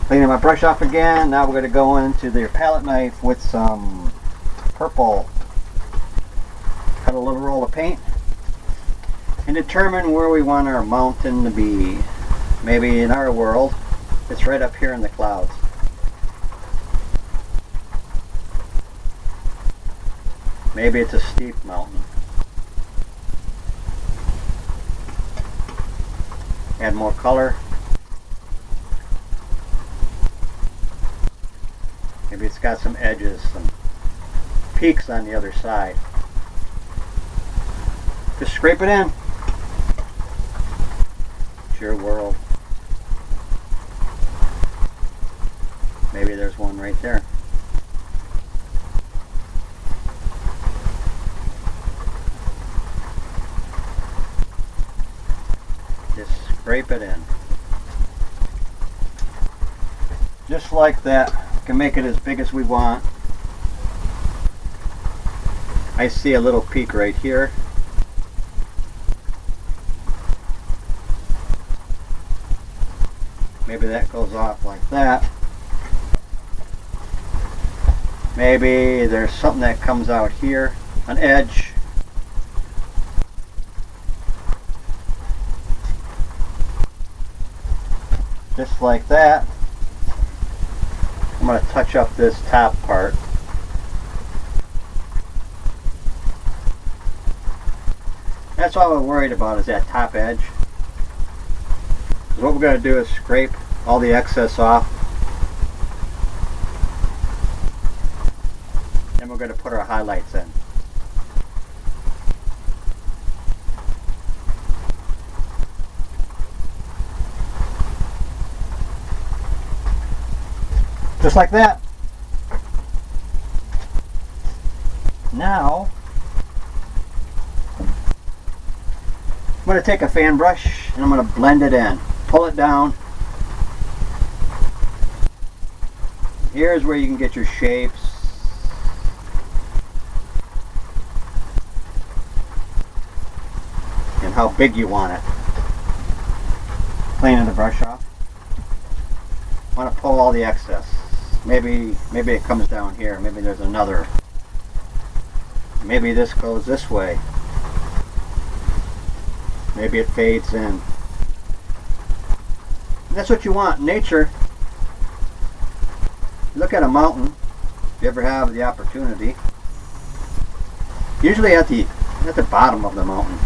Cleaning my brush off again. Now we're going to go into the palette knife with some purple. Cut a little roll of paint and determine where we want our mountain to be. Maybe in our world, it's right up here in the clouds. Maybe it's a steep mountain. Add more color. Maybe it's got some edges, some peaks on the other side. Just scrape it in. It's your world. Maybe there's one right there. Just scrape it in. Just like that. We can make it as big as we want. I see a little peak right here. Maybe that goes off like that. Maybe there's something that comes out here, an edge. Just like that. I'm going to touch up this top part. That's all we're worried about, is that top edge. What we're going to do is scrape all the excess off. Then we're going to put our highlights in. Just like that. Now, I'm going to take a fan brush and I'm going to blend it in. Pull it down. Here's where you can get your shapes. And how big you want it. Cleaning the brush off. I want to pull all the excess. Maybe it comes down here. Maybe there's another. Maybe this goes this way. Maybe it fades in. That's what you want in nature. Look at a mountain, if you ever have the opportunity. Usually at the bottom of the mountain,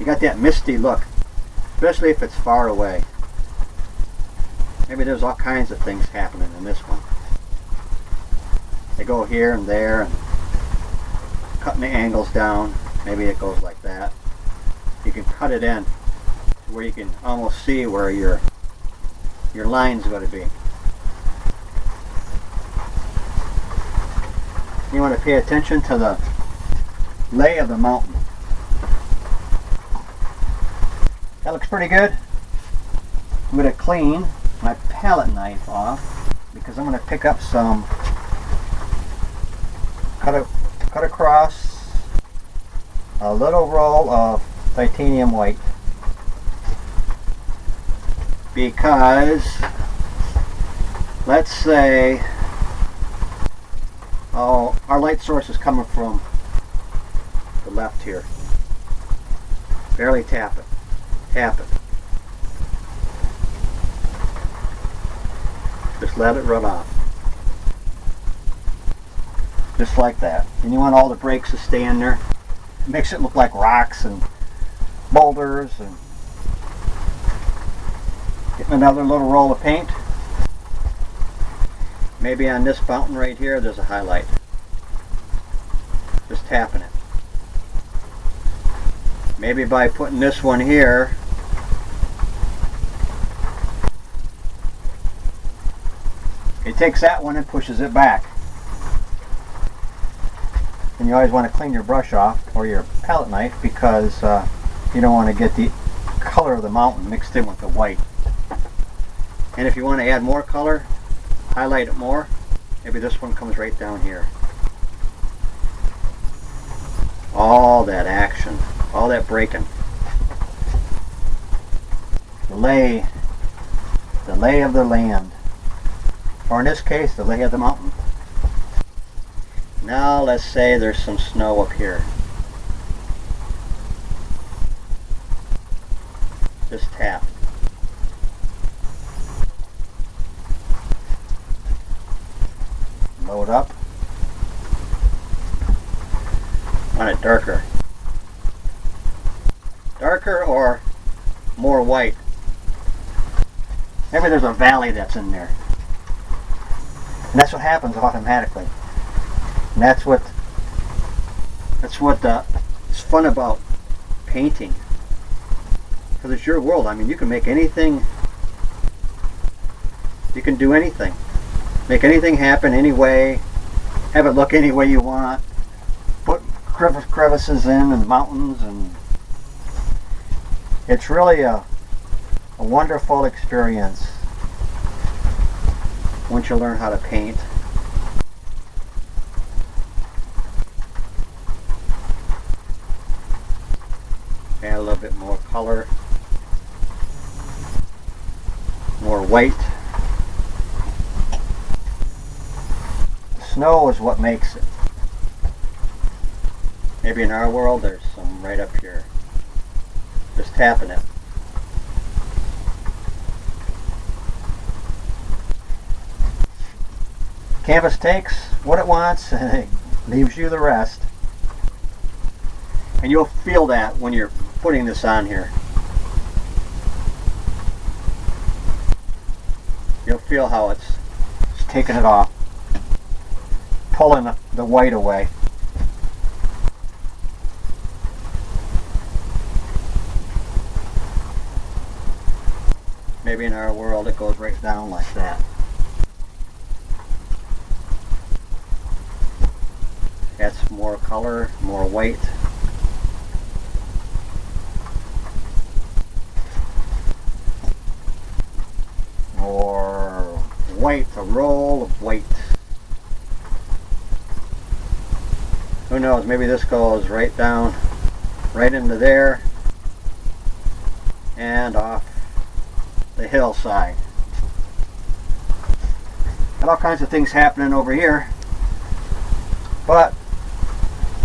you got that misty look, especially if it's far away. Maybe there's all kinds of things happening in this one. They go here and there, and cutting the angles down. Maybe it goes like that. You can cut it in to where you can almost see where your line's going to be. You want to pay attention to the lay of the mountain. That looks pretty good. I'm going to clean my palette knife off because I'm going to pick up some, cut across a little roll of titanium white. Because let's say our light source is coming from the left here. Barely tap it. Tap it. Just let it run off. Just like that. And you want all the breaks to stay in there. It makes it look like rocks and boulders. And getting another little roll of paint. Maybe on this fountain right here there's a highlight. Just tapping it. Maybe by putting this one here, it takes that one and pushes it back. And you always want to clean your brush off or your palette knife because you don't want to get the color of the mountain mixed in with the white. And if you want to add more color, highlight it more. Maybe this one comes right down here. All that action, all that breaking. The lay of the land. or in this case, the lay of the mountain. Now let's say there's some snow up here. Just tap. Load up. Want it darker. Darker or more white. Maybe there's a valley that's in there. And that's what happens automatically. And that's what is fun about painting. Because it's your world. I mean, you can make anything, you can do anything. Make anything happen any way, have it look any way you want, put crevices in and mountains, and it's really a wonderful experience once you learn how to paint. Add a little bit more color, more white. Snow is what makes it. Maybe in our world there's some right up here. Just tapping it. Canvas takes what it wants and it leaves you the rest. And you'll feel that when you're putting this on here. You'll feel how it's taking it off. Pulling the white away. Maybe in our world it goes right down like that. That's more color, more white. More white, a roll of white. Who knows, maybe this goes right down, right into there, and off the hillside. Got all kinds of things happening over here, but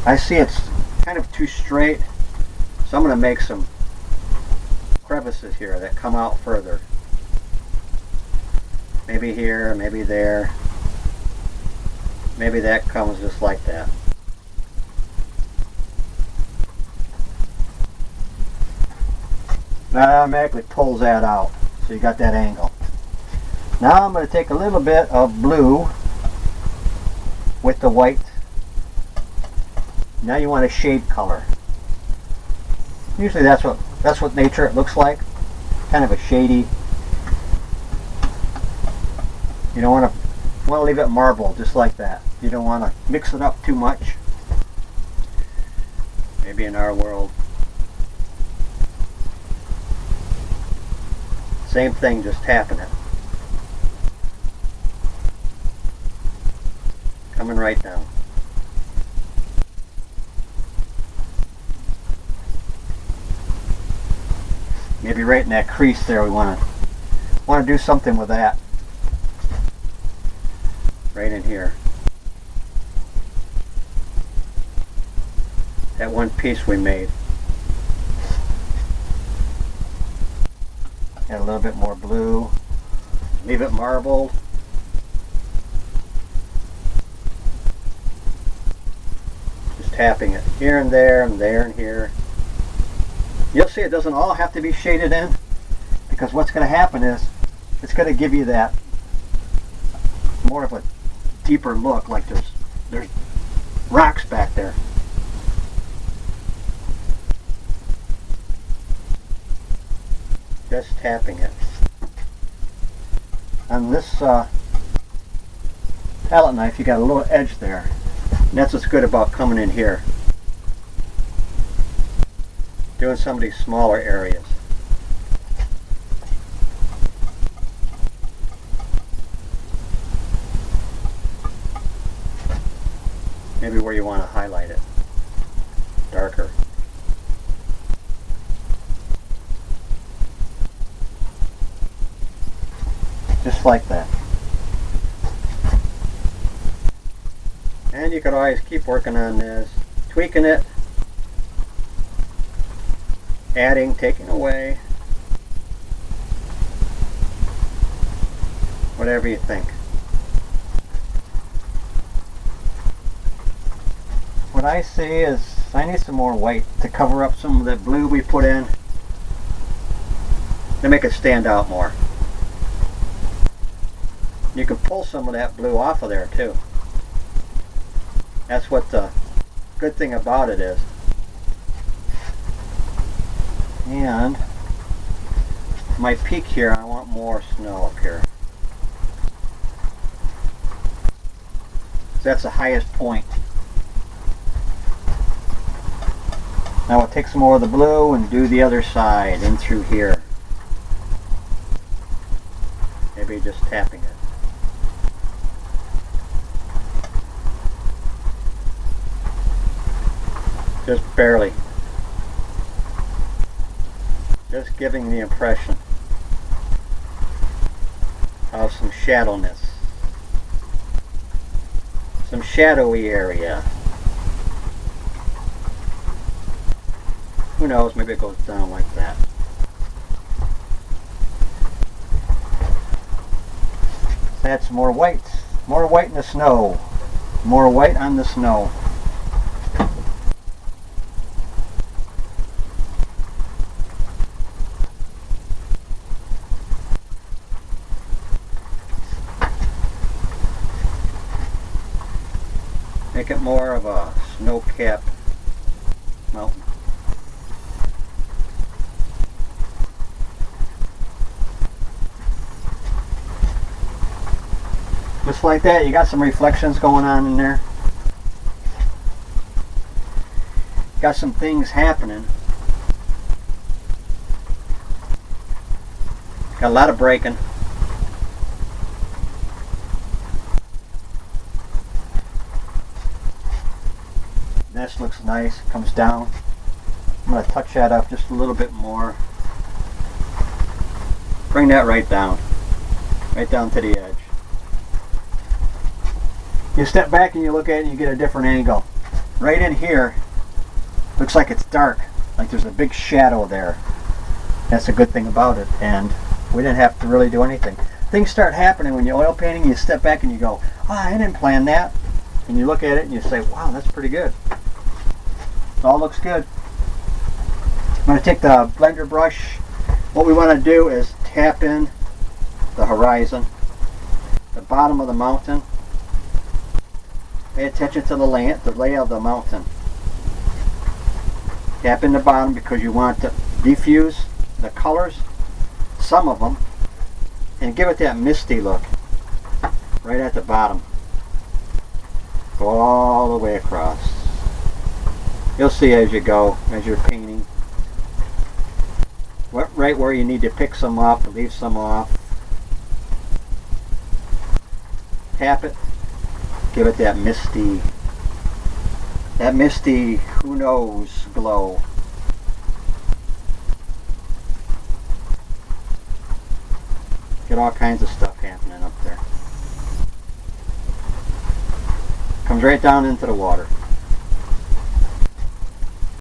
I see it's kind of too straight, so I'm going to make some crevices here that come out further. Maybe here, maybe there. Maybe that comes just like that. That automatically pulls that out, so you got that angle. Now I'm going to take a little bit of blue with the white. Now you want a shade color. Usually that's what nature looks like, kind of a shady. You don't want to leave it marble just like that. You don't want to mix it up too much. Maybe in our world. Same thing, just tapping it. Coming right down. Maybe right in that crease there we want to do something with that. Right in here. That one piece we made. Add a little bit more blue. Leave it marbled. Just tapping it here and there and there and here. You'll see it doesn't all have to be shaded in, because what's going to happen is it's going to give you that more of a deeper look, like there's rocks back there. Just tapping it. On this palette knife, you got a little edge there. And that's what's good about coming in here. Doing some of these smaller areas. Maybe where you want to highlight it. Darker. Just like that. And you could always keep working on this, tweaking it, adding, taking away, whatever you think. What I see is I need some more white to cover up some of that blue we put in to make it stand out more. You can pull some of that blue off of there too. That's what the good thing about it is. And my peak here, I want more snow up here. So that's the highest point. Now we'll take some more of the blue and do the other side in through here. Maybe just tapping it. Just barely. Just giving the impression of some shadowiness. Some shadowy area. Who knows, maybe it goes down like that. That's more white. More white in the snow. More white on the snow. Make it more of a Snowcap Mountain. Just like that, you got some reflections going on in there. Got some things happening. Got a lot of braking. This looks nice, comes down. I'm going to touch that up just a little bit more. Bring that right down to the edge. You step back and you look at it and you get a different angle. Right in here, looks like it's dark, like there's a big shadow there. That's a good thing about it, and we didn't have to really do anything. Things start happening when you're oil painting. You step back and you go, oh, I didn't plan that. And you look at it and you say, wow, that's pretty good. It all looks good. I'm going to take the blender brush. What we want to do is tap in the horizon, the bottom of the mountain. Pay attention to the layout of the mountain. Tap in the bottom because you want to diffuse the colors, some of them, and give it that misty look right at the bottom. Go all the way across. You'll see as you go, as you're painting, right where you need to pick some up, leave some off. Tap it. Give it that misty, who knows, glow. Get all kinds of stuff happening up there. Comes right down into the water.